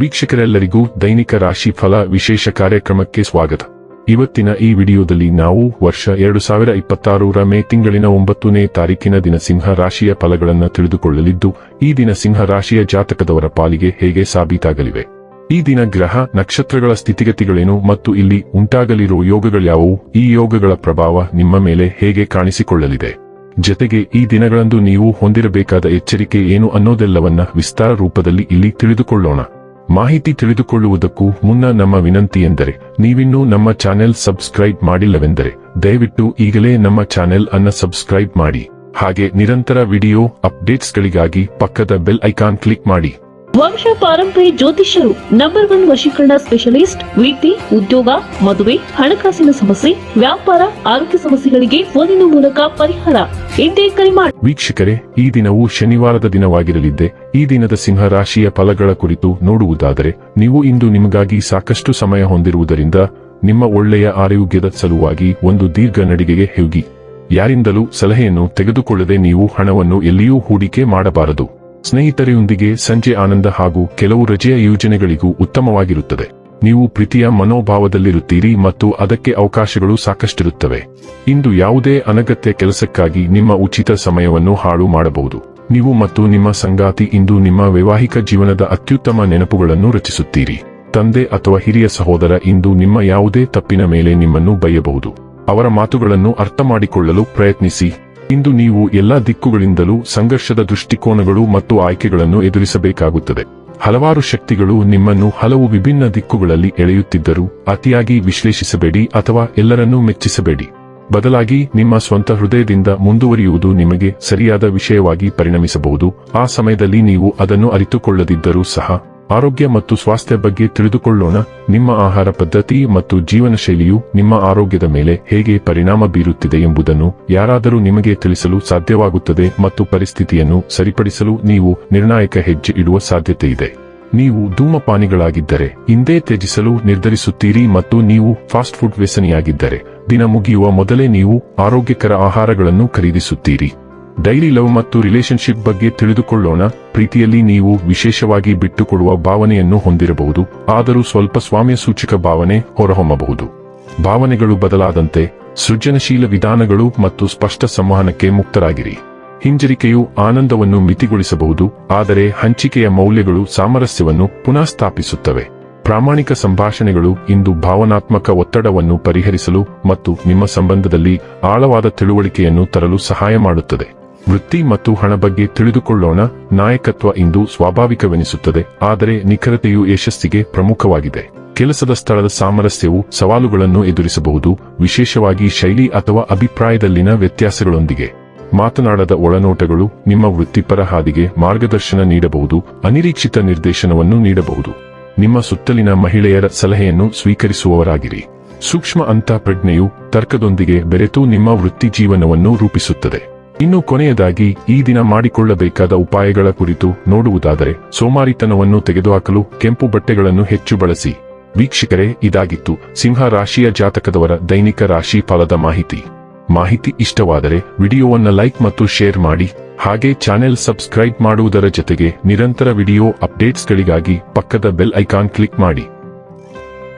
ವೀಕ್ಷಕರೆಲ್ಲರಿಗೂ ದೈನಿಕ ರಾಶಿ ಫಲ ವಿಶೇಷ ಕಾರ್ಯಕ್ರಮಕ್ಕೆ ಸ್ವಾಗತ. ಇವತ್ತಿನ ಈ ವಿಡಿಯೋದಲ್ಲಿ ನಾವು ವರ್ಷ 2026ರ ಮೇ ತಿಂಗಳಿನ 9ನೇ ತಾರೀಕಿನ ದಿನ ಸಿಂಹ ರಾಶಿಯ ಫಲಗಳನ್ನು ತಿಳಿದುಕೊಳ್ಳಲಿದ್ದು, ಈ ದಿನ ಸಿಂಹ ರಾಶಿಯ ಜಾತಕದವರ ಪಾಲಿಗೆ ಹೇಗೆ ಸಾಬೀತಾಗಲಿವೆ, ಈ ದಿನ ಗ್ರಹ ನಕ್ಷತ್ರಗಳ ಸ್ಥಿತಿಗತಿಗಳೇನು ಮತ್ತು ಇಲ್ಲಿ ಉಂಟಾಗಲಿರುವ ಯೋಗಗಳ್ಯಾವುವು, ಈ ಯೋಗಗಳ ಪ್ರಭಾವ ನಿಮ್ಮ ಮೇಲೆ ಹೇಗೆ ಕಾಣಿಸಿಕೊಳ್ಳಲಿದೆ, ಜತೆಗೆ ಈ ದಿನಗಳಂದು ನೀವು ಹೊಂದಿರಬೇಕಾದ ಎಚ್ಚರಿಕೆ ಏನು ಅನ್ನೋದೆಲ್ಲವನ್ನ ವಿಸ್ತಾರ ರೂಪದಲ್ಲಿ ಇಲ್ಲಿ ತಿಳಿದುಕೊಳ್ಳೋಣ. ಮಾಹಿತಿ ತಿಳಿದುಕೊಳ್ಳುವುದಕ್ಕೂ ಮುನ್ನ ನಮ್ಮ ವಿನಂತಿ ಎಂದರೆ, ನೀವಿನ್ನೂ ನಮ್ಮ ಚಾನೆಲ್ ಸಬ್ಸ್ಕ್ರೈಬ್ ಮಾಡಿಲ್ಲವೆಂದರೆ ದಯವಿಟ್ಟು ಈಗಲೇ ನಮ್ಮ ಚಾನೆಲ್ ಅನ್ನು ಸಬ್ಸ್ಕ್ರೈಬ್ ಮಾಡಿ. ಹಾಗೆ ನಿರಂತರ ವಿಡಿಯೋ ಅಪ್ಡೇಟ್ಸ್ಗಳಿಗಾಗಿ ಪಕ್ಕದ ಬೆಲ್ ಐಕಾನ್ ಕ್ಲಿಕ್ ಮಾಡಿ. ವಂಶ ಪಾರಂಪರ್ಯ ಜ್ಯೋತಿಷ್ಯರು ನಂಬರ್ 1 ವಶೀಕರಣ ಸ್ಪೆಷಲಿಸ್ಟ್. ವೃತ್ತಿ, ಉದ್ಯೋಗ, ಮದುವೆ, ಹಣಕಾಸಿನ ಸಮಸ್ಯೆ, ವ್ಯಾಪಾರ, ಆರೋಗ್ಯ ಸಮಸ್ಯೆಗಳಿಗೆ ಫೋನಿನ ಮೂಲಕ ಪರಿಹಾರ. ಇಂದೇ ಕರೆ ಮಾಡಿ. ವೀಕ್ಷಕರೇ, ಈ ದಿನವು ಶನಿವಾರದ ದಿನವಾಗಿರಲಿದ್ದೆ. ಈ ದಿನದ ಸಿಂಹ ರಾಶಿಯ ಫಲಗಳ ಕುರಿತು ನೋಡುವುದಾದರೆ, ನೀವು ಇಂದು ನಿಮಗಾಗಿ ಸಾಕಷ್ಟು ಸಮಯ ಹೊಂದಿರುವುದರಿಂದ ನಿಮ್ಮ ಒಳ್ಳೆಯ ಆರೋಗ್ಯದ ಸಲುವಾಗಿ ಒಂದು ದೀರ್ಘ ನಡಿಗೆಗೆ ಹೋಗಿ. ಯಾರಿಂದಲೂ ಸಲಹೆಯನ್ನು ತೆಗೆದುಕೊಳ್ಳದೆ ನೀವು ಹಣವನ್ನು ಎಲ್ಲಿಯೂ ಹೂಡಿಕೆ ಮಾಡಬಾರದು. ಸ್ನೇಹಿತರೊಂದಿಗೆ ಸಂಜೆ ಆನಂದ ಹಾಗೂ ಕೆಲವು ರಜೆಯ ಯೋಜನೆಗಳಿಗೂ ಉತ್ತಮವಾಗಿರುತ್ತದೆ. ನೀವು ಪ್ರೀತಿಯ ಮನೋಭಾವದಲ್ಲಿರುತ್ತೀರಿ ಮತ್ತು ಅದಕ್ಕೆ ಅವಕಾಶಗಳು ಸಾಕಷ್ಟಿರುತ್ತವೆ. ಇಂದು ಯಾವುದೇ ಅನಗತ್ಯ ಕೆಲಸಕ್ಕಾಗಿ ನಿಮ್ಮ ಉಚಿತ ಸಮಯವನ್ನು ಹಾಳು ಮಾಡಬಹುದು. ನೀವು ಮತ್ತು ನಿಮ್ಮ ಸಂಗಾತಿ ಇಂದು ನಿಮ್ಮ ವೈವಾಹಿಕ ಜೀವನದ ಅತ್ಯುತ್ತಮ ನೆನಪುಗಳನ್ನು ರಚಿಸುತ್ತೀರಿ. ತಂದೆ ಅಥವಾ ಹಿರಿಯ ಸಹೋದರ ಇಂದು ನಿಮ್ಮ ಯಾವುದೇ ತಪ್ಪಿನ ಮೇಲೆ ನಿಮ್ಮನ್ನು ಬೈಯಬಹುದು. ಅವರ ಮಾತುಗಳನ್ನು ಅರ್ಥ ಮಾಡಿಕೊಳ್ಳಲು ಪ್ರಯತ್ನಿಸಿ. ಇಂದು ನೀವು ಎಲ್ಲಾ ದಿಕ್ಕುಗಳಿಂದಲೂ ಸಂಘರ್ಷದ ದೃಷ್ಟಿಕೋನಗಳು ಮತ್ತು ಆಯ್ಕೆಗಳನ್ನು ಎದುರಿಸಬೇಕಾಗುತ್ತದೆ. ಹಲವಾರು ಶಕ್ತಿಗಳು ನಿಮ್ಮನ್ನು ಹಲವು ವಿಭಿನ್ನ ದಿಕ್ಕುಗಳಲ್ಲಿ ಎಳೆಯುತ್ತಿದ್ದರೂ ಅತಿಯಾಗಿ ವಿಶ್ಲೇಷಿಸಬೇಡಿ ಅಥವಾ ಎಲ್ಲರನ್ನೂ ಮೆಚ್ಚಿಸಬೇಡಿ. ಬದಲಾಗಿ ನಿಮ್ಮ ಸ್ವಂತ ಹೃದಯದಿಂದ ಮುಂದುವರಿಯುವುದು ನಿಮಗೆ ಸರಿಯಾದ ವಿಷಯವಾಗಿ ಪರಿಣಮಿಸಬಹುದು. ಆ ಸಮಯದಲ್ಲಿ ನೀವು ಅದನ್ನು ಅರಿತುಕೊಳ್ಳದಿದ್ದರೂ ಸಹ ಆರೋಗ್ಯ ಮತ್ತು ಸ್ವಾಸ್ಥ್ಯ ಬಗ್ಗೆ ತಿಳಿದುಕೊಳ್ಳೋಣ. ನಿಮ್ಮ ಆಹಾರ ಪದ್ಧತಿ ಮತ್ತು ಜೀವನ ಶೈಲಿಯು ನಿಮ್ಮ ಆರೋಗ್ಯದ ಮೇಲೆ ಹೇಗೆ ಪರಿಣಾಮ ಬೀರುತ್ತಿದೆ ಎಂಬುದನ್ನು ಯಾರಾದರೂ ನಿಮಗೆ ತಿಳಿಸಲು ಸಾಧ್ಯವಾಗುತ್ತದೆ ಮತ್ತು ಪರಿಸ್ಥಿತಿಯನ್ನು ಸರಿಪಡಿಸಲು ನೀವು ನಿರ್ಣಾಯಕ ಹೆಜ್ಜೆ ಇಡುವ ಸಾಧ್ಯತೆ ಇದೆ. ನೀವು ಧೂಮಪಾನಿಗಳಾಗಿದ್ದರೆ ಇಂದೇ ತ್ಯಜಿಸಲು ನಿರ್ಧರಿಸುತ್ತೀರಿ ಮತ್ತು ನೀವು ಫಾಸ್ಟ್ ಫುಡ್ ವ್ಯಸನಿಯಾಗಿದ್ದರೆ ದಿನ ಮುಗಿಯುವ ಮೊದಲೇ ನೀವು ಆರೋಗ್ಯಕರ ಆಹಾರಗಳನ್ನು ಖರೀದಿಸುತ್ತೀರಿ. ಡೈಲಿ ಲವ್ ಮತ್ತು ರಿಲೇಶನ್ಶಿಪ್ ಬಗ್ಗೆ ತಿಳಿದುಕೊಳ್ಳೋಣ. ಪ್ರೀತಿಯಲ್ಲಿ ನೀವು ವಿಶೇಷವಾಗಿ ಬಿಟ್ಟುಕೊಡುವ ಭಾವನೆಯನ್ನು ಹೊಂದಿರಬಹುದು, ಆದರೂ ಸ್ವಲ್ಪ ಸ್ವಾಮ್ಯ ಸೂಚಕ ಭಾವನೆ ಹೊರಹೊಮ್ಮಬಹುದು. ಭಾವನೆಗಳು ಬದಲಾದಂತೆ ಸೃಜನಶೀಲ ವಿಧಾನಗಳು ಮತ್ತು ಸ್ಪಷ್ಟ ಸಂವಹನಕ್ಕೆ ಮುಕ್ತರಾಗಿರಿ. ಹಿಂಜರಿಕೆಯು ಆನಂದವನ್ನು ಮಿತಿಗೊಳಿಸಬಹುದು, ಆದರೆ ಹಂಚಿಕೆಯ ಮೌಲ್ಯಗಳು ಸಾಮರಸ್ಯವನ್ನು ಪುನಃ ಸ್ಥಾಪಿಸುತ್ತವೆ. ಪ್ರಾಮಾಣಿಕ ಸಂಭಾಷಣೆಗಳು ಇಂದು ಭಾವನಾತ್ಮಕ ಒತ್ತಡವನ್ನು ಪರಿಹರಿಸಲು ಮತ್ತು ನಿಮ್ಮ ಸಂಬಂಧದಲ್ಲಿ ಆಳವಾದ ತಿಳುವಳಿಕೆಯನ್ನು ತರಲು ಸಹಾಯ ಮಾಡುತ್ತದೆ. ವೃತ್ತಿ ಮತ್ತು ಹಣ ಬಗ್ಗೆ ತಿಳಿದುಕೊಳ್ಳೋಣ. ನಾಯಕತ್ವ ಇಂದು ಸ್ವಾಭಾವಿಕವೆನಿಸುತ್ತದೆ, ಆದರೆ ನಿಖರತೆಯು ಯಶಸ್ಸಿಗೆ ಪ್ರಮುಖವಾಗಿದೆ. ಕೆಲಸದ ಸ್ಥಳದ ಸಾಮರಸ್ಯವು ಸವಾಲುಗಳನ್ನು ಎದುರಿಸಬಹುದು, ವಿಶೇಷವಾಗಿ ಶೈಲಿ ಅಥವಾ ಅಭಿಪ್ರಾಯದಲ್ಲಿನ ವ್ಯತ್ಯಾಸಗಳೊಂದಿಗೆ. ಮಾತನಾಡದ ಒಳನೋಟಗಳು ನಿಮ್ಮ ವೃತ್ತಿಪರ ಹಾದಿಗೆ ಮಾರ್ಗದರ್ಶನ ನೀಡಬಹುದು, ಅನಿರೀಕ್ಷಿತ ನಿರ್ದೇಶನವನ್ನು ನೀಡಬಹುದು. ನಿಮ್ಮ ಸುತ್ತಲಿನ ಮಹಿಳೆಯರ ಸಲಹೆಯನ್ನು ಸ್ವೀಕರಿಸುವವರಾಗಿರಿ. ಸೂಕ್ಷ್ಮ ಅಂತಃಪ್ರಜ್ಞೆಯು ತರ್ಕದೊಂದಿಗೆ ಬೆರೆತು ನಿಮ್ಮ ವೃತ್ತಿ ಜೀವನವನ್ನು ರೂಪಿಸುತ್ತದೆ. ಇನ್ನು ಕೊನೆಯದಾಗಿ ಈ ದಿನ ಮಾಡಿಕೊಳ್ಳಬೇಕಾದ ಉಪಾಯಗಳ ಕುರಿತು ನೋಡುವುದಾದರೆ, ಸೋಮಾರಿತನವನ್ನು ತೆಗೆದುಹಾಕಲು ಕೆಂಪು ಬಟ್ಟೆಗಳನ್ನು ಹೆಚ್ಚು ಬಳಸಿ. ವೀಕ್ಷಕರೇ, ಇದಾಗಿತ್ತು ಸಿಂಹ ರಾಶಿಯ ಜಾತಕದವರ ದೈನಿಕ ರಾಶಿ ಫಲದ ಮಾಹಿತಿ ಇಷ್ಟವಾದರೆ ವಿಡಿಯೋವನ್ನು ಲೈಕ್ ಮತ್ತು ಶೇರ್ ಮಾಡಿ. ಹಾಗೆ ಚಾನೆಲ್ ಸಬ್ಸ್ಕ್ರೈಬ್ ಮಾಡುವುದರ ಜೊತೆಗೆ ನಿರಂತರ ವಿಡಿಯೋ ಅಪ್ಡೇಟ್ಸ್ಗಳಿಗಾಗಿ ಪಕ್ಕದ ಬೆಲ್ ಐಕಾನ್ ಕ್ಲಿಕ್ ಮಾಡಿ.